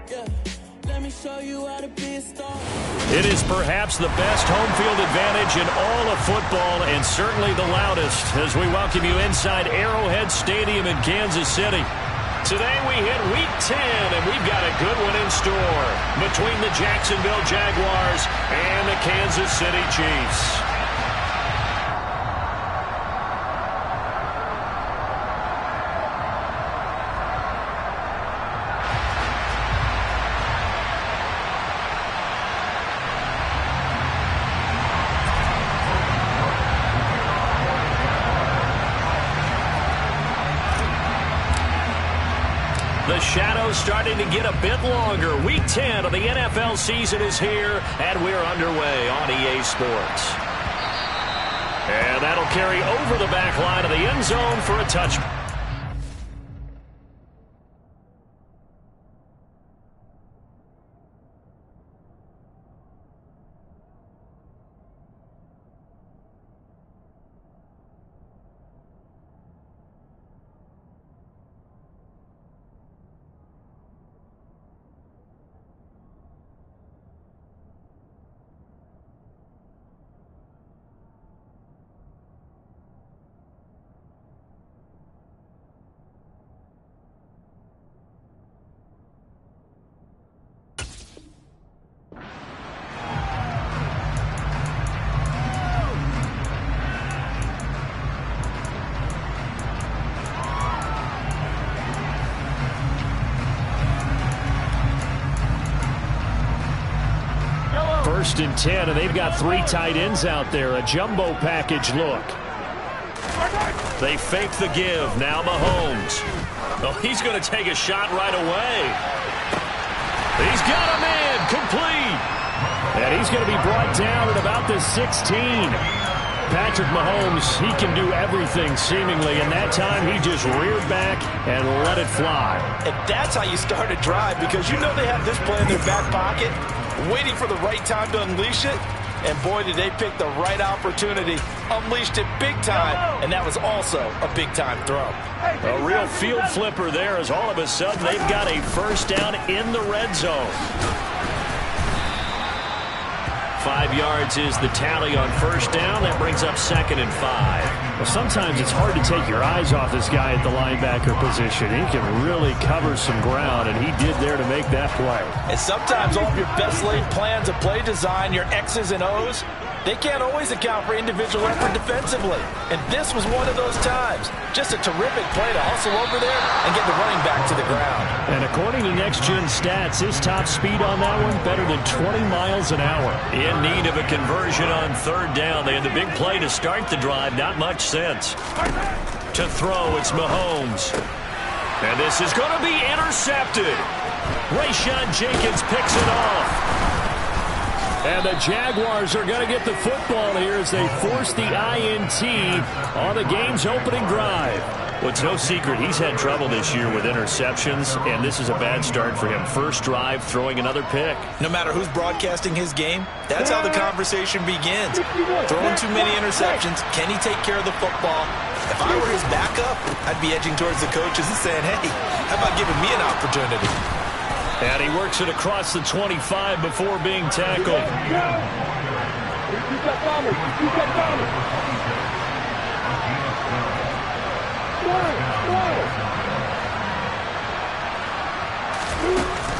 Let me show you how to be a star. It is perhaps the best home field advantage in all of football, and certainly the loudest, as we welcome you inside Arrowhead Stadium in Kansas City. Today we hit Week 10, and we've got a good one in store between the Jacksonville Jaguars and the Kansas City Chiefs. The shadow's starting to get a bit longer. Week 10 of the NFL season is here, and we're underway on EA Sports. And that'll carry over the back line of the end zone for a touchdown. First and 10, and they've got three tight ends out there. A jumbo package look. They fake the give. Now Mahomes. Oh, he's going to take a shot right away. He's got a man complete. And he's going to be brought down at about the 16. Patrick Mahomes, he can do everything seemingly, and that time he just reared back and let it fly. And that's how you start a drive, because you know they have this play in their back pocket, waiting for the right time to unleash it. And boy, did they pick the right opportunity. Unleashed it big time, and that was also a big-time throw. A real field flipper there, as all of a sudden they've got a first down in the red zone. 5 yards is the tally on first down. That brings up 2nd and 5. Well, sometimes it's hard to take your eyes off this guy at the linebacker position. He can really cover some ground, and he did there to make that play. And sometimes all of your best laid plans of play design, your X's and O's, they can't always account for individual effort defensively. And this was one of those times. Just a terrific play to hustle over there and get the running back to the ground. And according to Next Gen Stats, his top speed on that one, better than 20 miles an hour. In need of a conversion on third down. They had the big play to start the drive. Not much sense. To throw, it's Mahomes. And this is going to be intercepted. Rayshawn Jenkins picks it off. And the Jaguars are going to get the football here as they force the INT on the game's opening drive. Well, it's no secret he's had trouble this year with interceptions, and this is a bad start for him. First drive, throwing another pick. No matter who's broadcasting his game, that's how the conversation begins. Throwing too many interceptions, can he take care of the football? If I were his backup, I'd be edging towards the coaches and saying, hey, how about giving me an opportunity? And he works it across the 25 before being tackled.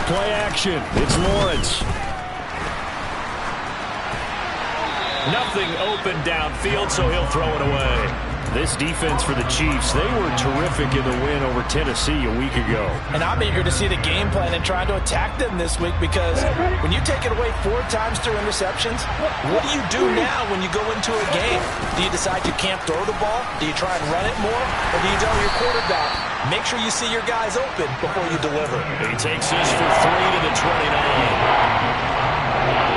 Play action. It's Lawrence. Nothing open downfield, so he'll throw it away. This defense for the Chiefs, they were terrific in the win over Tennessee a week ago. And I'm eager to see the game plan and trying to attack them this week, because when you take it away 4 times through interceptions, what do you do now when you go into a game? Do you decide you can't throw the ball? Do you try and run it more? Or do you tell your quarterback, make sure you see your guys open before you deliver? He takes this for 3 to the 29.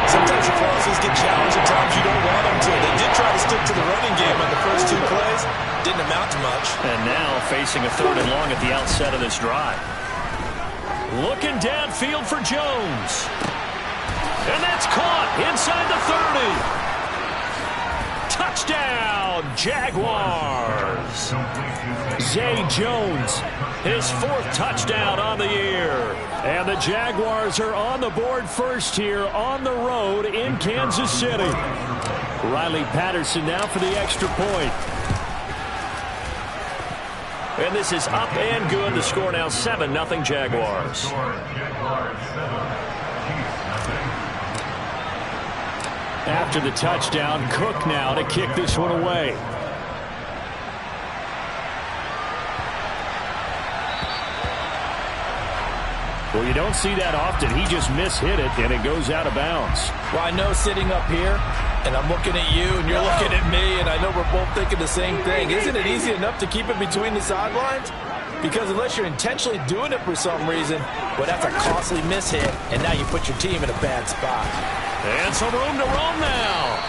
Sometimes your crosses get challenged at times you don't want them to. They did try to stick to the running game on the first 2 plays. Didn't amount to much. And now facing a 3rd and long at the outset of this drive. Looking downfield for Jones. And that's caught inside the 30. Touchdown, Jaguars. Zay Jones, his 4th touchdown on the year. And the Jaguars are on the board first here on the road in Kansas City. Riley Patterson now for the extra point. And this is up and good. The score now 7-0 Jaguars. After the touchdown, Cook now to kick this one away. Well, you don't see that often. He just mishit it, and it goes out of bounds. Well, I know sitting up here, and I'm looking at you, and you're looking at me, and I know we're both thinking the same thing. Isn't it easy enough to keep it between the sidelines? Because unless you're intentionally doing it for some reason, well, that's a costly mishit, and now you put your team in a bad spot. And some room to roam now.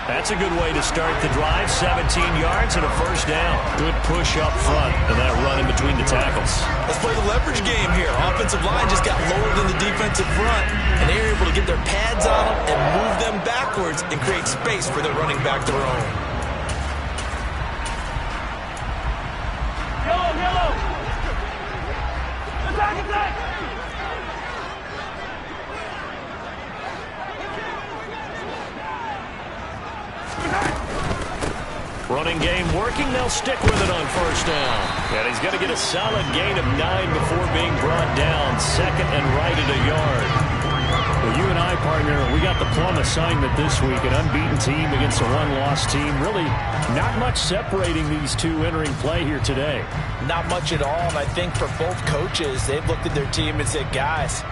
That's a good way to start the drive. 17 yards and a first down. Good push up front and that run in between the tackles. Let's play the leverage game here. Offensive line just got lower than the defensive front, and they were able to get their pads on them and move them backwards and create space for their running back to roam. Yellow! Attack! Running game working. They'll stick with it on first down. And he's going to get a solid gain of 9 before being brought down. Second and right at a yard. Well, you and I, partner, we got the plum assignment this week. An unbeaten team against a one-loss team. Really not much separating these two entering play here today. Not much at all, and I think for both coaches, they've looked at their team and said, guys,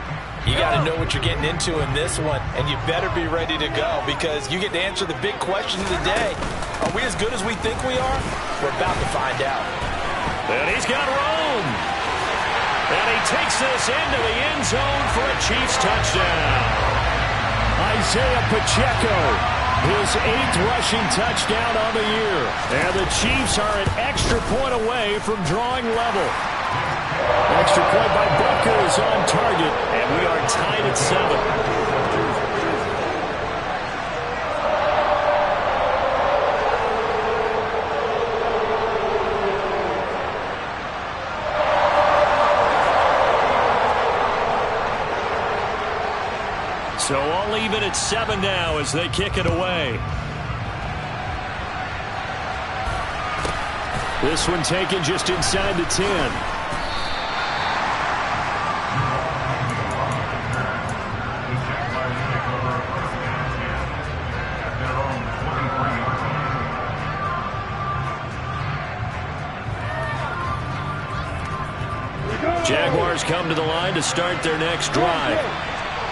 you got to know what you're getting into in this one, and you better be ready to go because you get to answer the big question of the day. Are we as good as we think we are? We're about to find out. And he's got room. And he takes this into the end zone for a Chiefs touchdown. Isaiah Pacheco, his 8th rushing touchdown on the year. And the Chiefs are an extra point away from drawing level. Extra point by Butker is on target. And we are tied at 7. So all even at 7 now as they kick it away. This one taken just inside the 10. Jaguars come to the line to start their next drive.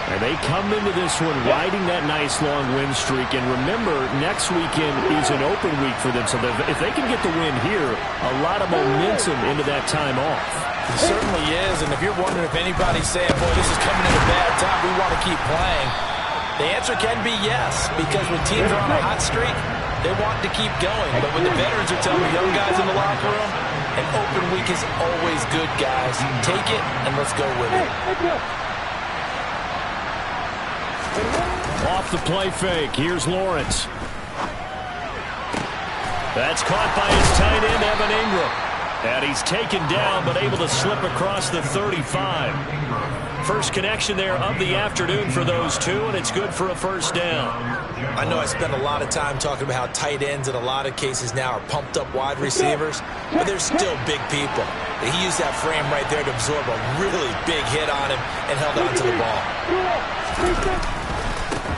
And they come into this one riding that nice long win streak. And remember, next weekend is an open week for them. So if they can get the win here, a lot of momentum into that time off. It certainly is. And if you're wondering if anybody's saying, boy, this is coming at a bad time, we want to keep playing, the answer can be yes. Because when teams are on a hot streak, they want to keep going. But when the veterans are telling the young guys in the locker room, an open week is always good, guys. Take it and let's go with it. Off the play fake. Here's Lawrence. That's caught by his tight end, Evan Ingram. And he's taken down, but able to slip across the 35. First connection there of the afternoon for those two, and it's good for a first down. I know I spend a lot of time talking about how tight ends in a lot of cases now are pumped up wide receivers, but they're still big people. He used that frame right there to absorb a really big hit on him and held on to the ball.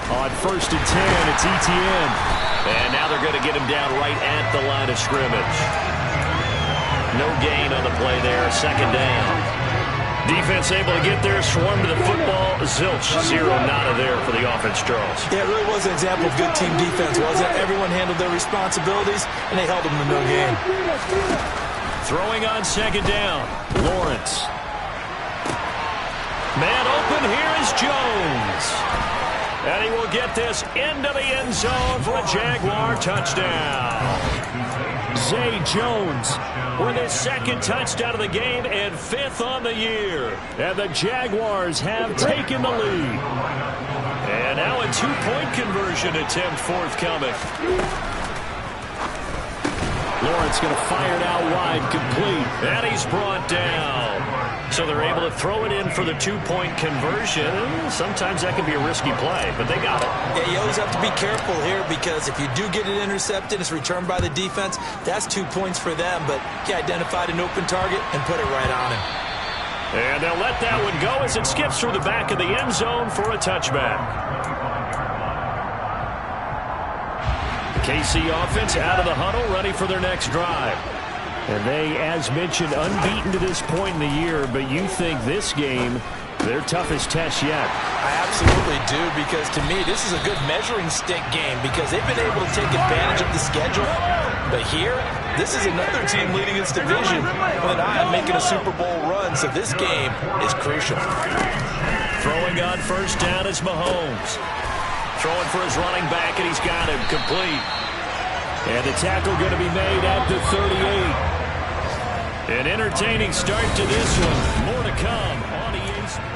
On first and 10, it's Etienne. And now they're going to get him down right at the line of scrimmage. No gain on the play there, second down. Defense able to get there, swarm to the football. Zilch, 0 nada there for the offense, Charles. Yeah, it really was an example of good team defense, wasn't it? Everyone handled their responsibilities, and they held them to no gain. Throwing on second down, Lawrence. Man open, here is Jones. And he will get this into the end zone for a Jaguar touchdown. Zay Jones with his second touchdown of the game and 5th on the year. And the Jaguars have taken the lead. And now a 2-point conversion attempt forthcoming. Lawrence going to fire it out wide, complete. And he's brought down. So they're able to throw it in for the two-point conversion. Sometimes that can be a risky play, but they got it. Yeah, you always have to be careful here because if you do get it intercepted, it's returned by the defense, that's 2 points for them. But he identified an open target and put it right on him. And they'll let that one go as it skips through the back of the end zone for a touchback. The KC offense out of the huddle, ready for their next drive. And they, as mentioned, unbeaten to this point in the year, but you think this game, their toughest test yet. I absolutely do, because to me, this is a good measuring stick game because they've been able to take advantage of the schedule. But here, this is another team leading its division with an eye on making a Super Bowl run, so this game is crucial. Throwing on first down is Mahomes. Throwing for his running back, and he's got him complete. And the tackle going to be made at the 38. An entertaining start to this one. More to come on EA Sports.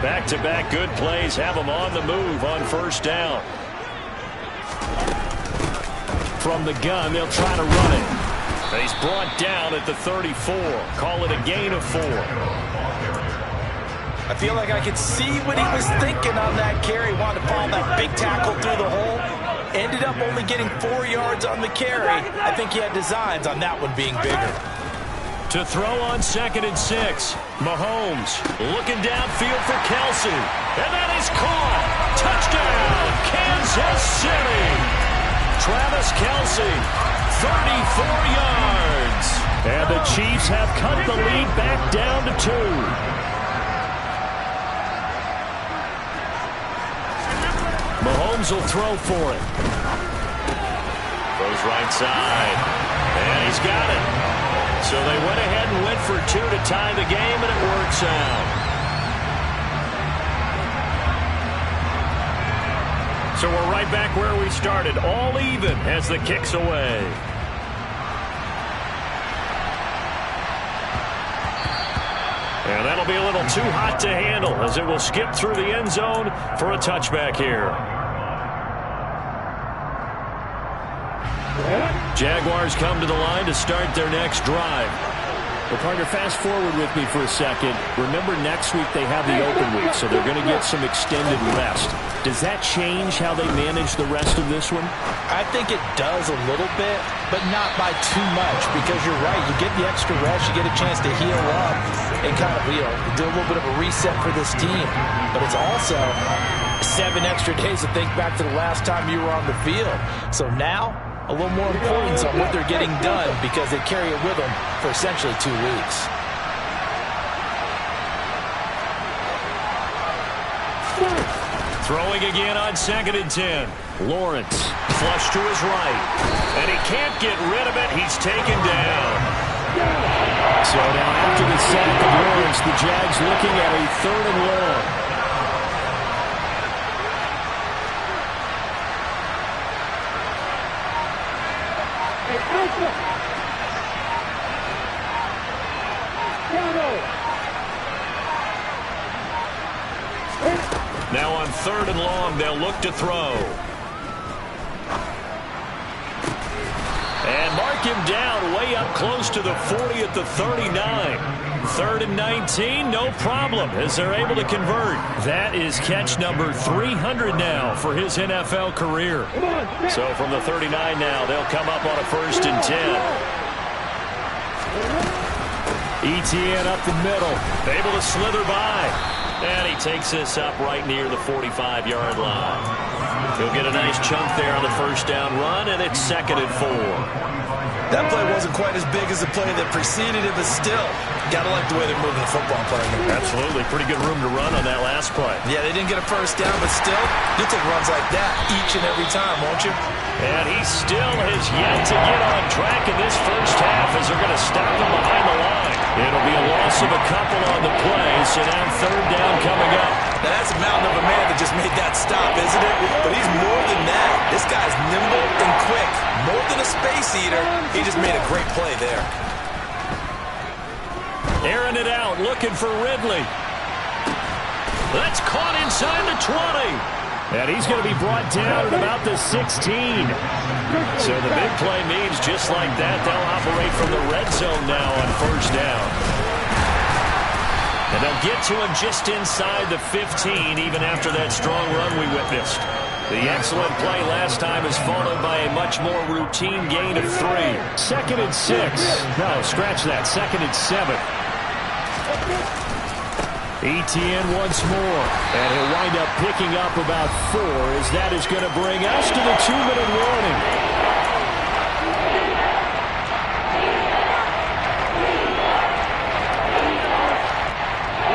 Back-to-back good plays have them on the move on first down. From the gun, they'll try to run it. He's brought down at the 34. Call it a gain of 4. I feel like I could see what he was thinking on that carry. Wanted to follow that big tackle through the hole. Ended up only getting 4 yards on the carry. I think he had designs on that one being bigger. To throw on 2nd and 6. Mahomes looking downfield for Kelce. And that is caught. Touchdown, Kansas City. Travis Kelce, 34 yards. And the Chiefs have cut the lead back down to 2. Mahomes will throw for it. Throws right side. And he's got it. So they went ahead and went for 2 to tie the game, and it works out. So we're right back where we started, all even as the kick's away. And that'll be a little too hot to handle as it will skip through the end zone for a touchback here. Jaguars come to the line to start their next drive. Well, partner, fast forward with me for a second. Remember, next week they have the open week, so they're going to get some extended rest. Does that change how they manage the rest of this one? I think it does a little bit, but not by too much, because you're right. You get the extra rest, you get a chance to heal up and kind of, do a little bit of a reset for this team. But it's also 7 extra days to think back to the last time you were on the field. So now, a little more importance on what they're getting done because they carry it with them for essentially 2 weeks. Throwing again on 2nd and 10. Lawrence, flush to his right. And he can't get rid of it. He's taken down. So now after the sack of Lawrence, the Jags looking at a 3rd and long. Now on 3rd and long, they'll look to throw. And mark him down way up close to the 40 at the 39. 3rd and 19, no problem, as they're able to convert. That is catch number 300 now for his NFL career. So from the 39 now, they'll come up on a 1st and 10. ETN up the middle, able to slither by. And he takes this up right near the 45-yard line. He'll get a nice chunk there on the 1st down run, and it's 2nd and 4. That play wasn't quite as big as the play that preceded it, but still, gotta like the way they're moving the football playing. Absolutely. Pretty good room to run on that last play. Yeah, they didn't get a 1st down, but still, you'll take runs like that each and every time, won't you? And he still has yet to get on track in this first half as they're going to stop him behind the line. It'll be a loss of a couple on the play, so now 3rd down coming up. Now that's a mountain of a man that just made that stop, isn't it? But he's more than that. This guy's nimble and quick. More than a space eater, he just made a great play there. Airing it out, looking for Ridley. That's caught inside the 20. And he's going to be brought down at about the 16. So the big play means just like that, they'll operate from the red zone now on first down. And they'll get to him just inside the 15, even after that strong run we witnessed. The excellent play last time is followed by a much more routine gain of 3. 2nd and 6. No, scratch that. 2nd and 7. Etienne once more. And he'll wind up picking up about 4 as that is going to bring us to the 2-minute warning.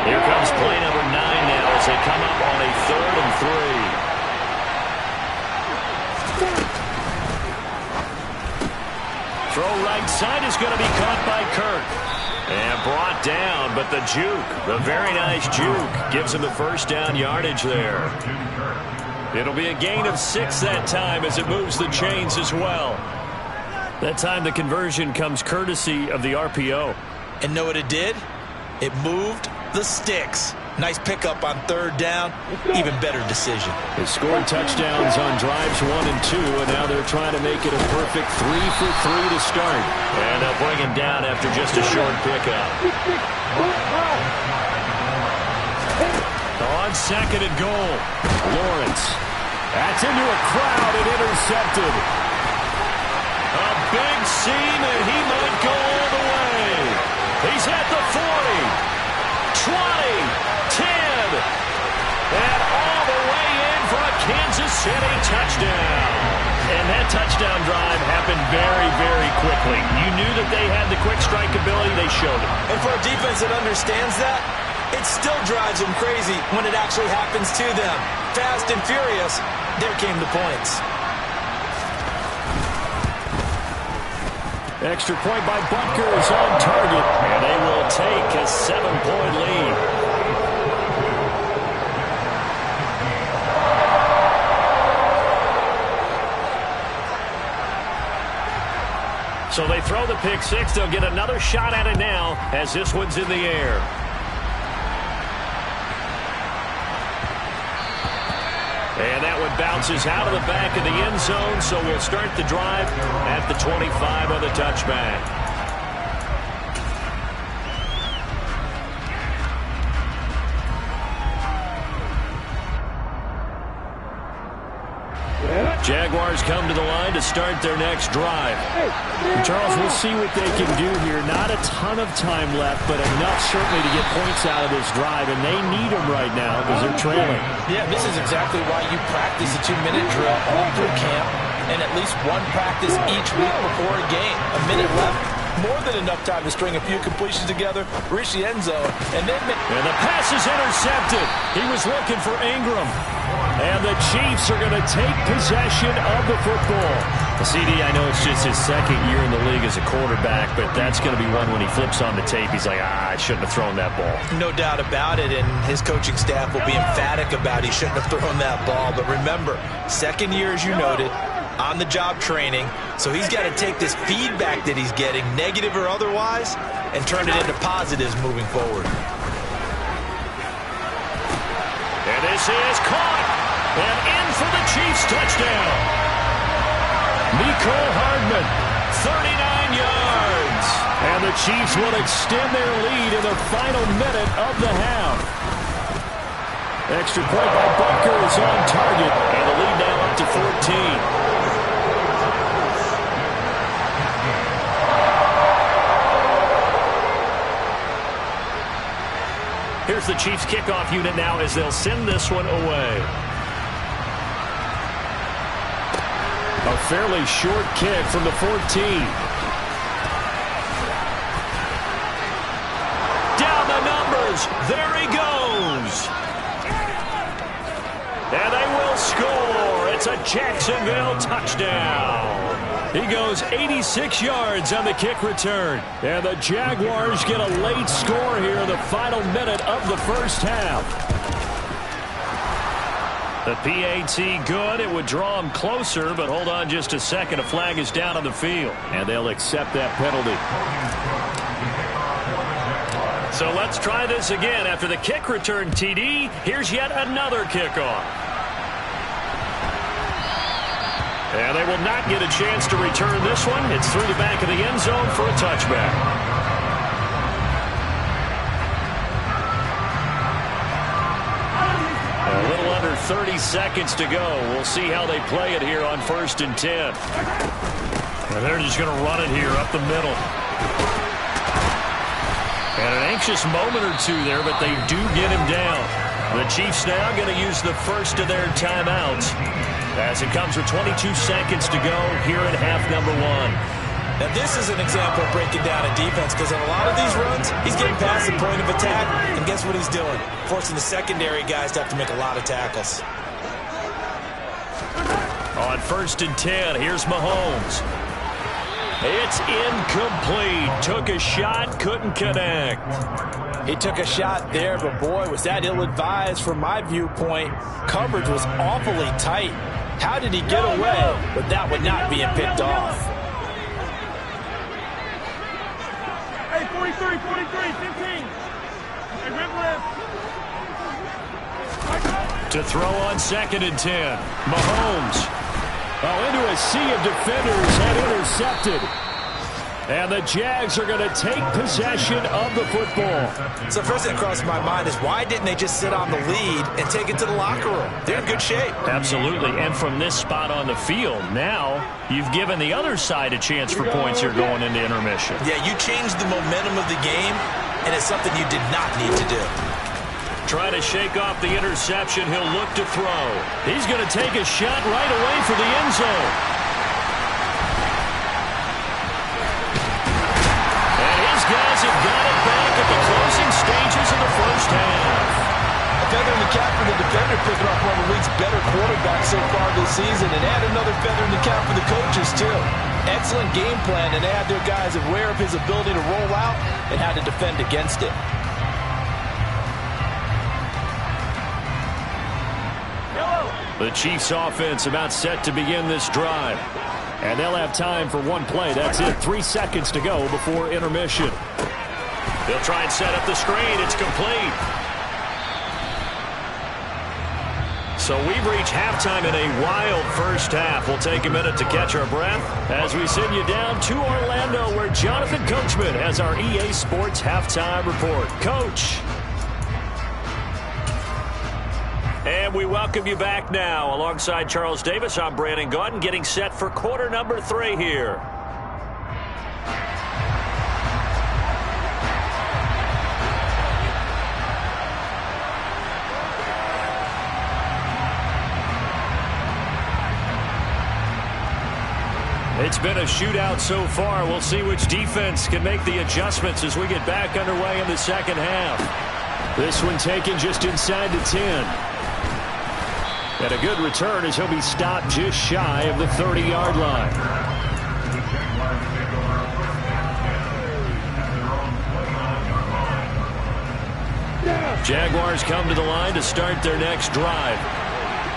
Here comes play number 9 now as they come up on a 3rd and 3. Throw right side is going to be caught by Kirk. And brought down, but the juke, the very nice juke, gives him the first down yardage there. It'll be a gain of 6 that time as it moves the chains as well. That time the conversion comes courtesy of the RPO. And know what it did? It moved the sticks. Nice pickup on 3rd down. Even better decision. They scored touchdowns on drives 1 and 2, and now they're trying to make it a perfect 3 for 3 to start. And they'll bring him down after just a short pickup. On 2nd and goal, Lawrence. That's into a crowd and intercepted. A big seam, and he might go all the way. He's at the 40, 20. 10, and all the way in for a Kansas City touchdown. And that touchdown drive happened very, very quickly. You knew that they had the quick strike ability. They showed it. And for a defense that understands that, it still drives them crazy when it actually happens to them. Fast and furious, there came the points. Extra point by Butker is on target. And they will take a 7-point lead. So they throw the pick 6. They'll get another shot at it now as this one's in the air. And that one bounces out of the back of the end zone, so we'll start the drive at the 25 on the touchback. Jaguars come to the line to start their next drive. Charles, we'll see what they can do here. Not a ton of time left, but enough certainly to get points out of this drive, and they need them right now because they're trailing. Yeah, this is exactly why you practice a 2-minute drill all through camp and at least one practice each week before a game. A minute left, more than enough time to string a few completions together, reach the end zone, and then... And the pass is intercepted. He was looking for Ingram. And the Chiefs are going to take possession of the football. CD, I know it's just his 2nd year in the league as a quarterback, but that's going to be one when he flips on the tape. He's like, I shouldn't have thrown that ball. No doubt about it, and his coaching staff will be emphatic about he shouldn't have thrown that ball. But remember, 2nd year, as you noted, on-the-job training, so he's got to take this feedback that he's getting, negative or otherwise, and turn it into positives moving forward. And this is caught. And in for the Chiefs touchdown. Mecole Hardman, 39 yards. And the Chiefs will extend their lead in the final minute of the half. Extra point by Butker is on target. And the lead now up to 14. Here's the Chiefs kickoff unit now as they'll send this one away. A fairly short kick from the 14. Down the numbers. There he goes. And they will score. It's a Jacksonville touchdown. He goes 86 yards on the kick return. And the Jaguars get a late score here in the final minute of the first half. The PAT good. It would draw them closer, but hold on just a second. A flag is down on the field. And they'll accept that penalty. So let's try this again. After the kick return TD, here's yet another kickoff. And they will not get a chance to return this one. It's through the back of the end zone for a touchback. A little under 30 seconds to go. We'll see how they play it here on 1st and 10. And they're just going to run it here up the middle. And an anxious moment or two there, but they do get him down. The Chiefs now going to use the first of their timeouts as it comes with 22 seconds to go here in half number 1. Now this is an example of breaking down a defense, because in a lot of these runs, he's getting past the point of attack, and guess what he's doing? Forcing the secondary guys to have to make a lot of tackles. On 1st and 10, here's Mahomes. It's incomplete. Took a shot, couldn't connect. He took a shot there, but boy, was that ill-advised from my viewpoint. Coverage was awfully tight. How did he get away? But that would not being picked off. Hey, 43, 15. Hey, rip left. To throw on 2nd and 10, Mahomes. Into a sea of defenders and intercepted. And the Jags are going to take possession of the football. So first thing that crossed my mind is, why didn't they just sit on the lead and take it to the locker room? They're in good shape. Absolutely. And from this spot on the field, now you've given the other side a chance for points here going into intermission. Yeah, you changed the momentum of the game, and it's something you did not need to do. Trying to shake off the interception. He'll look to throw. He's going to take a shot right away for the end zone. And his guys have got it back at the closing stages of the first half. A feather in the cap for the defender, picking off one of the league's better quarterbacks so far this season, and add another feather in the cap for the coaches, too. Excellent game plan, and they had their guys aware of his ability to roll out and how to defend against it. The Chiefs offense about set to begin this drive. And they'll have time for one play. That's it. 3 seconds to go before intermission. They'll try and set up the screen. It's complete. So we've reached halftime in a wild first half. We'll take a minute to catch our breath as we send you down to Orlando, where Jonathan Coachman has our EA Sports halftime report. Coach. And we welcome you back now. Alongside Charles Davis, I'm Brandon Gaudin, getting set for quarter number 3 here. It's been a shootout so far. We'll see which defense can make the adjustments as we get back underway in the second half. This one taken just inside the 10. And a good return as he'll be stopped just shy of the 30-yard line. Jaguars come to the line to start their next drive.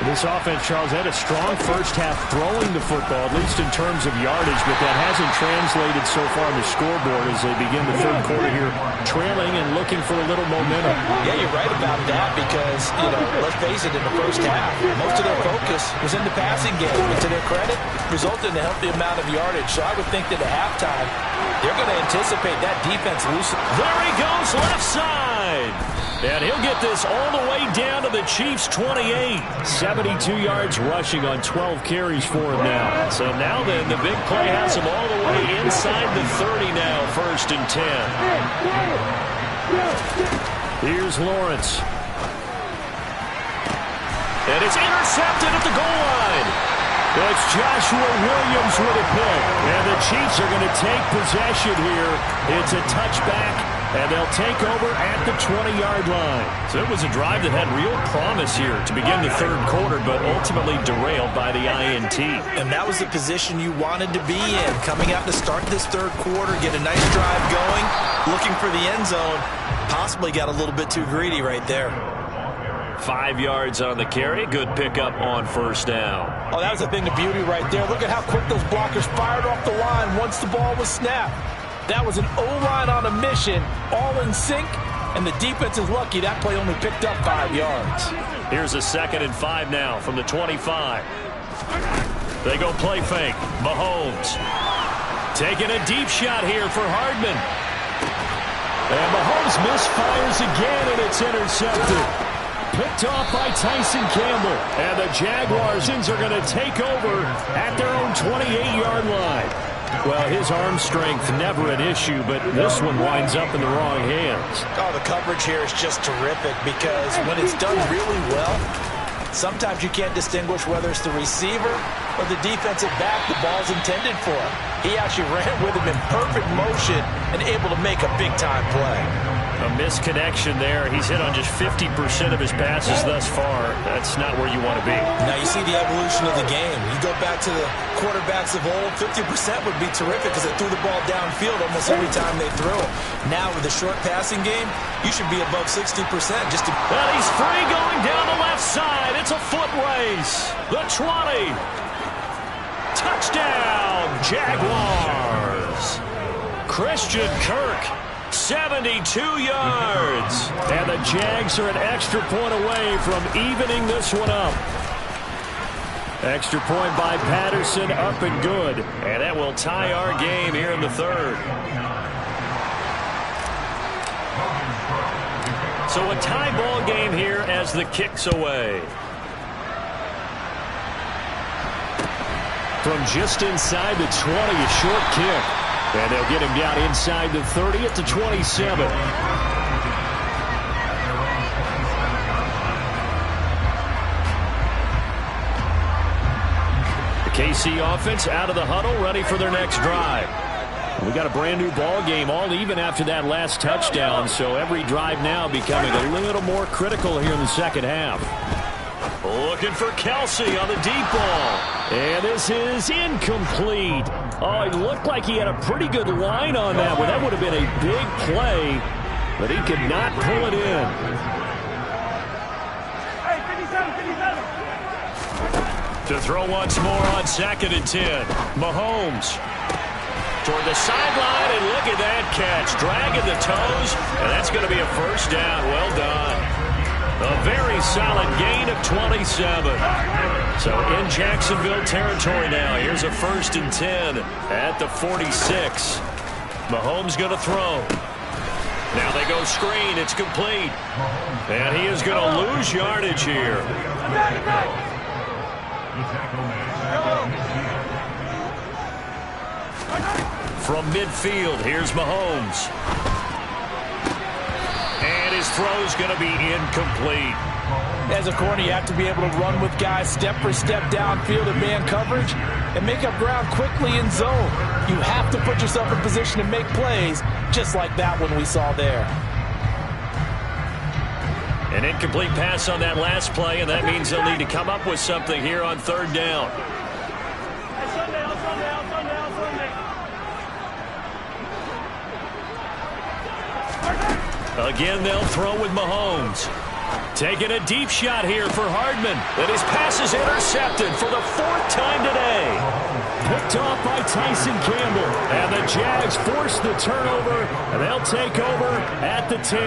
This offense, Charles, had a strong first half throwing the football, at least in terms of yardage, but that hasn't translated so far on the scoreboard as they begin the third quarter here, trailing and looking for a little momentum. Yeah, you're right about that because, let's face it, in the first half, most of their focus was in the passing game, but to their credit, resulted in a healthy amount of yardage. So I would think that at halftime, they're going to anticipate that defense loosen. There he goes, left side. And he'll get this all the way down to the Chiefs' 28. 72 yards rushing on 12 carries for him now. So now then, the big play has him all the way inside the 30 now, 1st and 10. Here's Lawrence. And it's intercepted at the goal line. It's Joshua Williams with a pick. And the Chiefs are going to take possession here. It's a touchback. And they'll take over at the 20-yard line. So it was a drive that had real promise here to begin the third quarter, but ultimately derailed by the INT. And that was the position you wanted to be in. Coming out to start this third quarter, get a nice drive going, looking for the end zone. Possibly got a little bit too greedy right there. 5 yards on the carry. Good pickup on first down. Oh, that was a thing of beauty right there. Look at how quick those blockers fired off the line once the ball was snapped. That was an O-line on a mission, all in sync, and the defense is lucky that play only picked up 5 yards. Here's a 2nd and 5 now from the 25. They go play fake. Mahomes taking a deep shot here for Hardman. And Mahomes misfires again, and it's intercepted. Picked off by Tyson Campbell. And the Jaguars are going to take over at their own 28-yard line. Well, his arm strength never an issue, but this one winds up in the wrong hands. Oh, the coverage here is just terrific because when it's done really well, sometimes you can't distinguish whether it's the receiver or the defensive back the ball's intended for. He actually ran with him in perfect motion and able to make a big-time play. A misconnection there. He's hit on just 50% of his passes thus far. That's not where you want to be. Now you see the evolution of the game. You go back to the quarterbacks of old, 50% would be terrific because they threw the ball downfield almost every time they threw it. Now with the short passing game, you should be above 60% just to... Well, he's free going down the left side. It's a foot race. The 20. Touchdown, Jaguars. Christian Kirk. 72 yards. And the Jags are an extra point away from evening this one up. Extra point by Patterson, up and good. And that will tie our game here in the third. So a tie ball game here as the kick's away. From just inside the 20, a short kick. And they'll get him down inside the 30 at the 27. The KC offense out of the huddle, ready for their next drive. We got a brand new ball game, all even after that last touchdown. So every drive now becoming a little more critical here in the second half. Looking for Kelsey on the deep ball. And this is incomplete. Oh, it looked like he had a pretty good line on that one. That would have been a big play, but he could not pull it in. Hey, 57, 57. To throw once more on 2nd and 10. Mahomes toward the sideline, and look at that catch. Dragging the toes, and that's going to be a first down. Well done. A very solid gain of 27. So in Jacksonville territory now. Here's a 1st and 10 at the 46. Mahomes going to throw. Now they go screen. It's complete. And he is going to lose yardage here. From midfield, here's Mahomes. And his throw's going to be incomplete. As a corner, you have to be able to run with guys step for step downfield in man coverage and make up ground quickly in zone. You have to put yourself in position to make plays, just like that one we saw there. An incomplete pass on that last play, and that means they'll need to come up with something here on 3rd down. Again, they'll throw with Mahomes. Taking a deep shot here for Hardman. And his pass is intercepted for the 4th time today. Picked off by Tyson Campbell. And the Jags force the turnover, and they'll take over at the 10.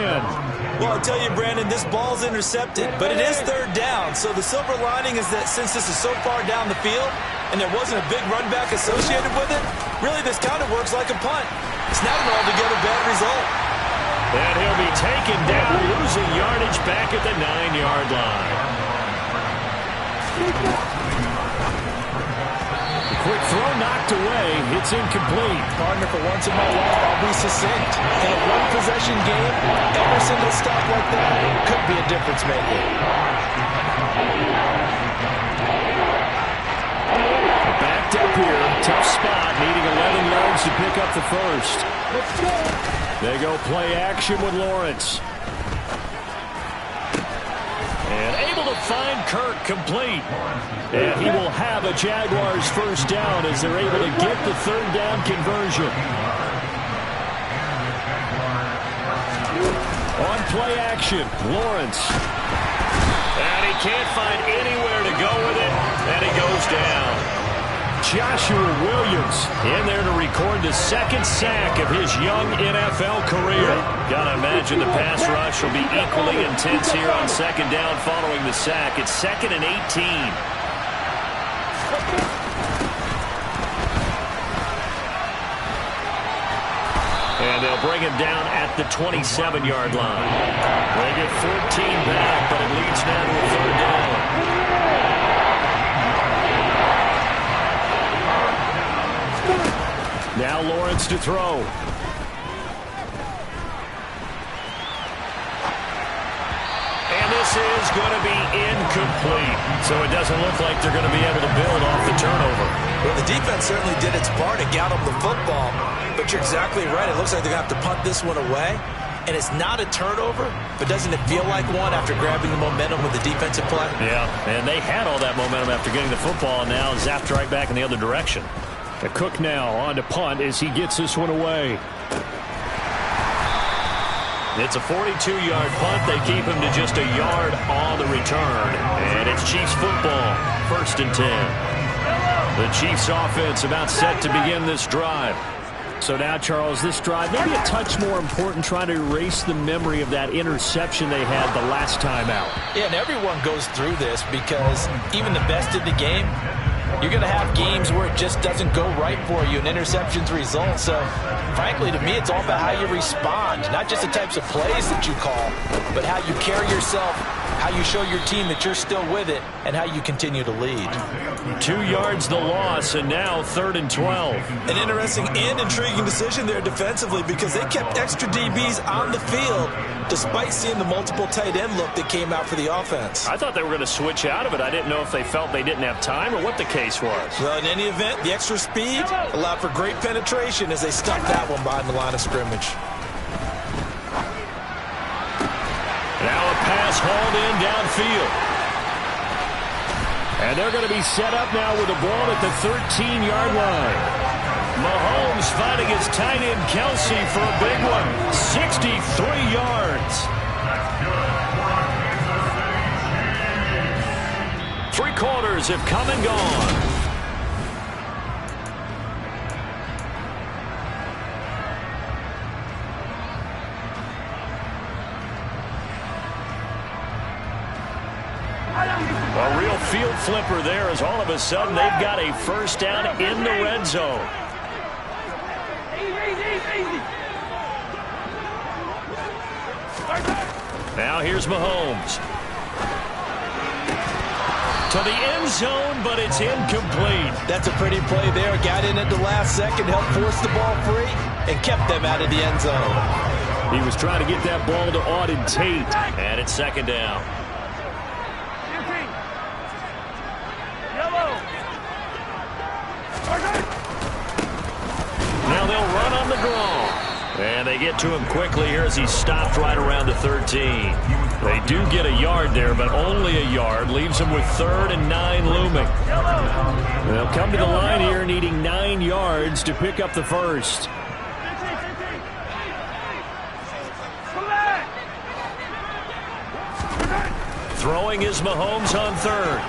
Well, I'll tell you, Brandon, this ball's intercepted, but it is 3rd down. So the silver lining is that since this is so far down the field and there wasn't a big run back associated with it, really this kind of works like a punt. It's not an altogether bad result. And he'll be taken down, losing yardage back at the 9-yard line. The quick throw knocked away. It's incomplete. Partner, for once in my life, I'll be succinct. In a one-possession game, every single stop like that could be a difference maker. Backed up here. Tough spot, needing 11 yards to pick up the first. Let's go. They go play action with Lawrence. And able to find Kirk complete. And he will have a Jaguars first down as they're able to get the 3rd down conversion. On play action, Lawrence. And he can't find anywhere to go with it. And he goes down. Joshua Williams in there to record the 2nd sack of his young NFL career. Gotta imagine the pass rush will be equally intense here on 2nd down following the sack. It's 2nd and 18. And they'll bring him down at the 27-yard line. They get 14 back, but it leads now to a third down. Now Lawrence to throw. And this is going to be incomplete. So it doesn't look like they're going to be able to build off the turnover. Well, the defense certainly did its part. It got them the football. But you're exactly right. It looks like they're going to have to punt this one away. And it's not a turnover, but doesn't it feel like one after grabbing the momentum with the defensive play? Yeah, and they had all that momentum after getting the football, and now zapped right back in the other direction. The Cook now on to punt as he gets this one away. It's a 42-yard punt. They keep him to just a yard on the return. And it's Chiefs football, 1st and 10. The Chiefs offense about set to begin this drive. So now, Charles, this drive maybe a touch more important, trying to erase the memory of that interception they had the last time out. Yeah, and everyone goes through this because even the best in the game, you're going to have games where it just doesn't go right for you and interceptions result. So, frankly, to me, it's all about how you respond, not just the types of plays that you call, but how you carry yourself, how you show your team that you're still with it, and how you continue to lead. 2 yards the loss, and now 3rd and 12. An interesting and intriguing decision there defensively because they kept extra DBs on the field despite seeing the multiple tight end look that came out for the offense. I thought they were going to switch out of it. I didn't know if they felt they didn't have time or what the case was. Well, in any event, the extra speed allowed for great penetration as they stuck that one behind the line of scrimmage. Now a pass hauled in downfield. And they're going to be set up now with the ball at the 13-yard line. Mahomes finding his tight end Kelsey for a big one. 63 yards. 3 quarters have come and gone. A real field flipper there as all of a sudden they've got a first down in the red zone. Now here's Mahomes. To the end zone, but it's incomplete. That's a pretty play there. Got in at the last second, helped force the ball free, and kept them out of the end zone. He was trying to get that ball to Auden Tate. And it's 2nd down. Now they'll run on the draw. And they get to him quickly here as he's stopped right around the 13. They do get a yard there, but only a yard. Leaves them with 3rd and 9 looming. They'll come to the line here needing 9 yards to pick up the first. Throwing is Mahomes on 3rd.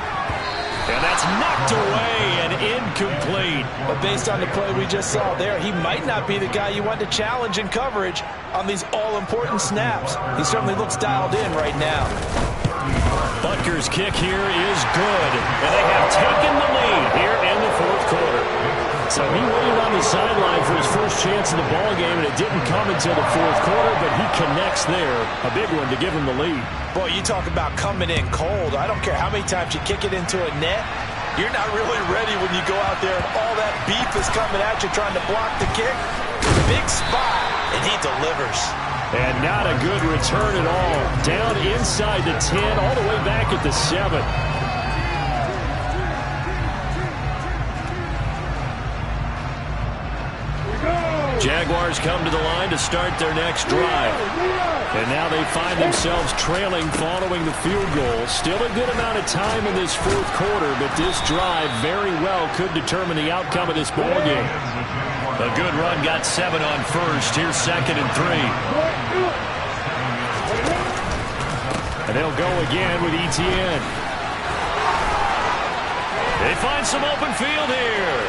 And that's knocked away and incomplete. But based on the play we just saw there, he might not be the guy you want to challenge in coverage on these all-important snaps. He certainly looks dialed in right now. Butker's kick here is good. And they have taken the lead here in the 4th quarter. So he waited on the sideline for his first chance in the ballgame, and it didn't come until the 4th quarter, but he connects there. A big one to give him the lead. Boy, you talk about coming in cold. I don't care how many times you kick it into a net. You're not really ready when you go out there and all that beef is coming at you trying to block the kick. Big spot, and he delivers. And not a good return at all. Down inside the 10, all the way back at the 7. Jaguars come to the line to start their next drive. And now they find themselves trailing following the field goal. Still a good amount of time in this 4th quarter, but this drive very well could determine the outcome of this ballgame. A good run got 7 on 1st. Here's 2nd and 3. And they'll go again with Etienne. They find some open field here.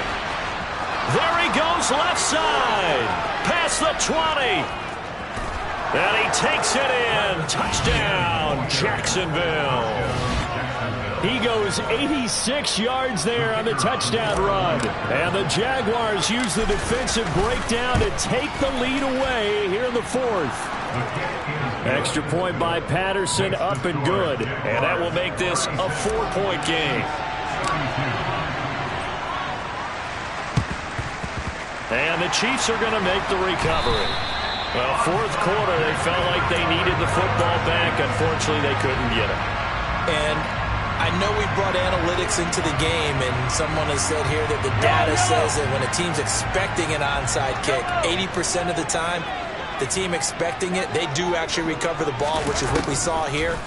There he goes left side. Past the 20. And he takes it in. Touchdown, Jacksonville. He goes 86 yards there on the touchdown run. And the Jaguars use the defensive breakdown to take the lead away here in the fourth. Extra point by Patterson, up and good. And that will make this a 4-point game. And the Chiefs are going to make the recovery. Well, fourth quarter, they felt like they needed the football back. Unfortunately, they couldn't get it. And I know we brought analytics into the game, and someone has said here that the data says that when a team's expecting an onside kick, 80% of the time, the team expecting it, they do actually recover the ball, which is what we saw here.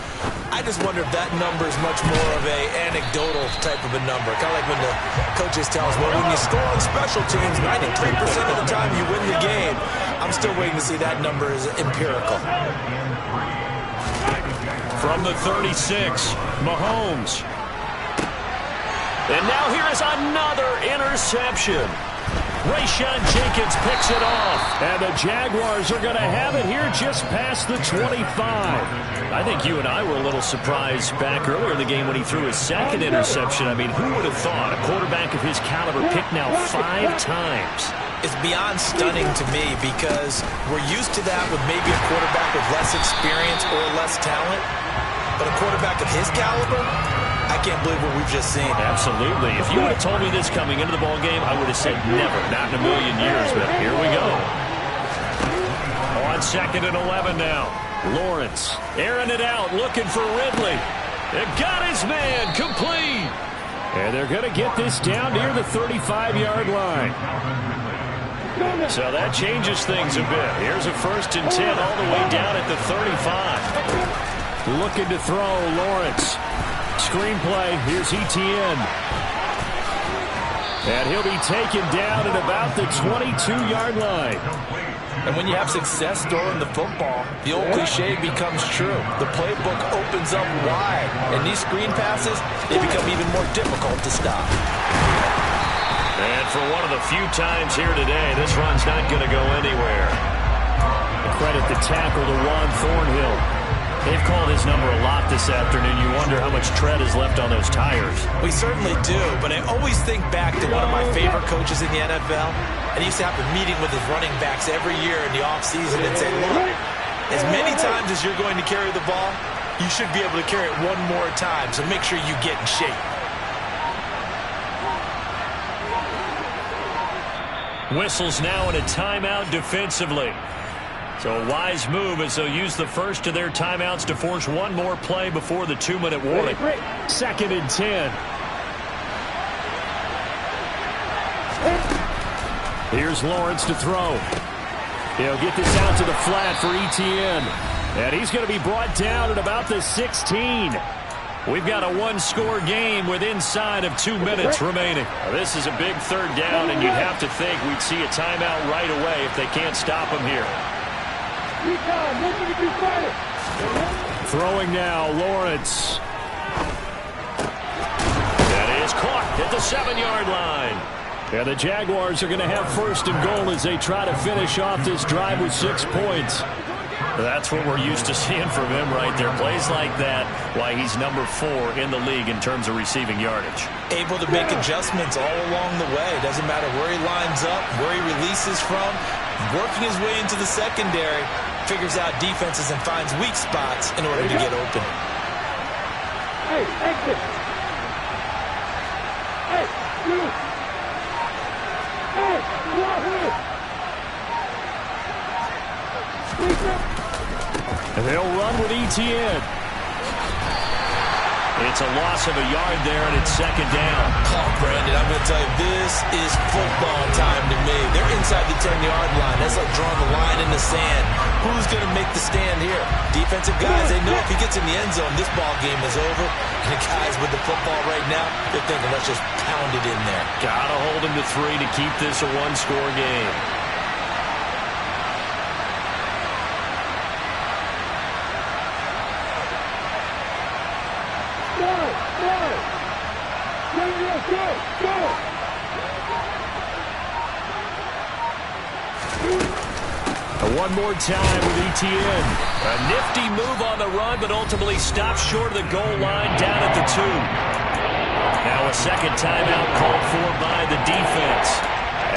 I just wonder if that number is much more of a anecdotal type of a number. Kind of like when the coaches tell us, well, when you score on special teams, 93% of the time you win the game. I'm still waiting to see that number is empirical. From the 36, Mahomes. And now here is another interception. Rayshawn Jenkins picks it off. And the Jaguars are going to have it here just past the 25. I think you and I were a little surprised back earlier in the game when he threw his second interception. I mean, who would have thought a quarterback of his caliber picked now 5 times? It's beyond stunning to me because we're used to that with maybe a quarterback with less experience or less talent. But a quarterback of his caliber, I can't believe what we've just seen. Absolutely. If you would have told me this coming into the ball game, I would have said never, not in a million years. But here we go. On 2nd and 11 now. Lawrence airing it out, looking for Ridley. They've got his man complete. And they're going to get this down near the 35-yard line. So that changes things a bit. Here's a 1st and 10 all the way down at the 35. Looking to throw, Lawrence. Screenplay, here's Etienne. And he'll be taken down at about the 22-yard line. And when you have success throwing the football, the old cliche becomes true. The playbook opens up wide. And these screen passes, they become even more difficult to stop. And for one of the few times here today, this run's not going to go anywhere. Credit the tackle to Juan Thornhill. They've called his number a lot this afternoon. You wonder how much tread is left on those tires. We certainly do, but I always think back to one of my favorite coaches in the NFL. And he used to have a meeting with his running backs every year in the offseason and say, look, as many times as you're going to carry the ball, you should be able to carry it one more time, so make sure you get in shape. Whistles now in a timeout defensively. So a wise move as they'll use the first of their timeouts to force one more play before the 2-minute warning. 2nd and 10. Here's Lawrence to throw. He'll get this out to the flat for Etienne. And he's going to be brought down at about the 16. We've got a one-score game with inside of 2 minutes remaining. Now, this is a big 3rd down, and you'd have to think we'd see a timeout right away if they can't stop him here. Throwing now, Lawrence. That is caught at the 7-yard line. And the Jaguars are going to have 1st and goal as they try to finish off this drive with 6 points. That's what we're used to seeing from him right there. Plays like that, why he's number 4 in the league in terms of receiving yardage. Able to make adjustments all along the way. Doesn't matter where he lines up, where he releases from. Working his way into the secondary, figures out defenses and finds weak spots in order to get open. Hey, exit. Hey, you. Hey, you out here. And they'll run with Etienne. It's a loss of a yard there, and it's 2nd down. Oh, Brandon, I'm going to tell you, this is football time to me. They're inside the 10-yard line. That's like drawing the line in the sand. Who's going to make the stand here? Defensive guys, they know if he gets in the end zone, this ball game is over. And the guys with the football right now, they're thinking, let's just pound it in there. Gotta hold him to 3 to keep this a one-score game. One more time with Etienne. A nifty move on the run, but ultimately stopped short of the goal line down at the 2. Now a second timeout called for by the defense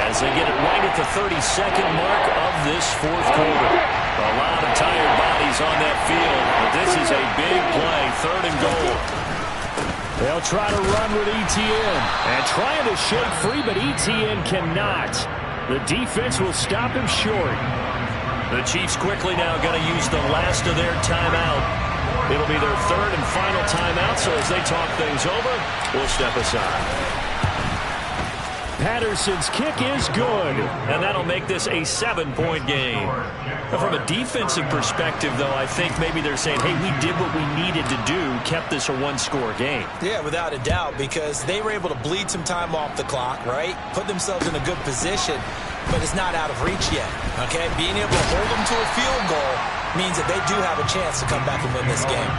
as they get it right at the 32nd mark of this fourth quarter. A lot of tired bodies on that field, but this is a big play, 3rd and goal. They'll try to run with Etienne and trying to shake free, but Etienne cannot. The defense will stop him short. The Chiefs quickly now going to use the last of their timeout. It'll be their 3rd and final timeout, so as they talk things over, we'll step aside. Patterson's kick is good. And that'll make this a 7-point game. But from a defensive perspective, though, I think maybe they're saying, hey, we did what we needed to do, kept this a 1-score game. Yeah, without a doubt, because they were able to bleed some time off the clock, right? Put themselves in a good position, but it's not out of reach yet, okay? Being able to hold them to a field goal means that they do have a chance to come back and win this game.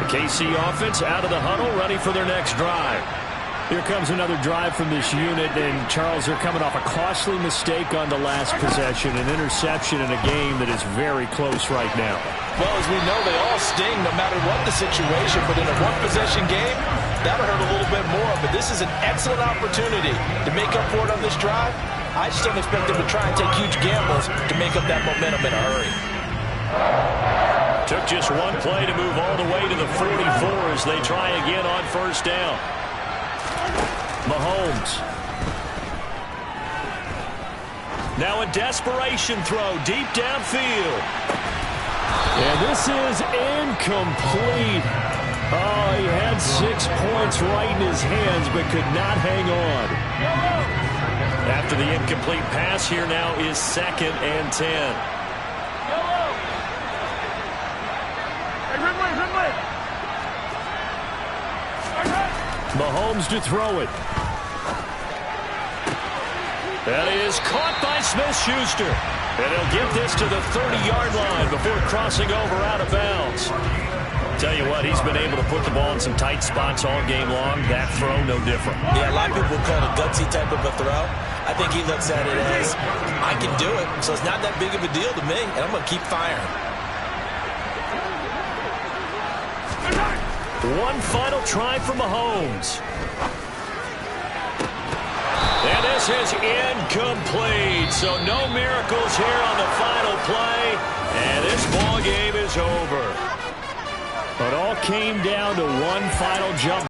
KC offense out of the huddle, ready for their next drive. Here comes another drive from this unit, and Charles, they're coming off a costly mistake on the last possession, an interception in a game that is very close right now. Well, as we know, they all sting no matter what the situation, but in a one-possession game, that'll hurt a little bit more, but this is an excellent opportunity to make up for it on this drive. I just don't expect them to try and take huge gambles to make up that momentum in a hurry. Took just one play to move all the way to the 44 as they try again on 1st down. Mahomes. Now a desperation throw deep downfield. And this is incomplete. Oh, he had 6 points right in his hands but could not hang on. After the incomplete pass, here now is 2nd and 10. Mahomes to throw it. That is caught by Smith-Schuster. And he'll get this to the 30-yard line before crossing over out of bounds. Tell you what, he's been able to put the ball in some tight spots all game long. That throw, no different. Yeah, a lot of people would call it a gutsy type of a throw. I think he looks at it as, I can do it, so it's not that big of a deal to me, and I'm going to keep firing. One final try for Mahomes. And this is incomplete. So no miracles here on the final play. And this ball game is over. It all came down to one final jump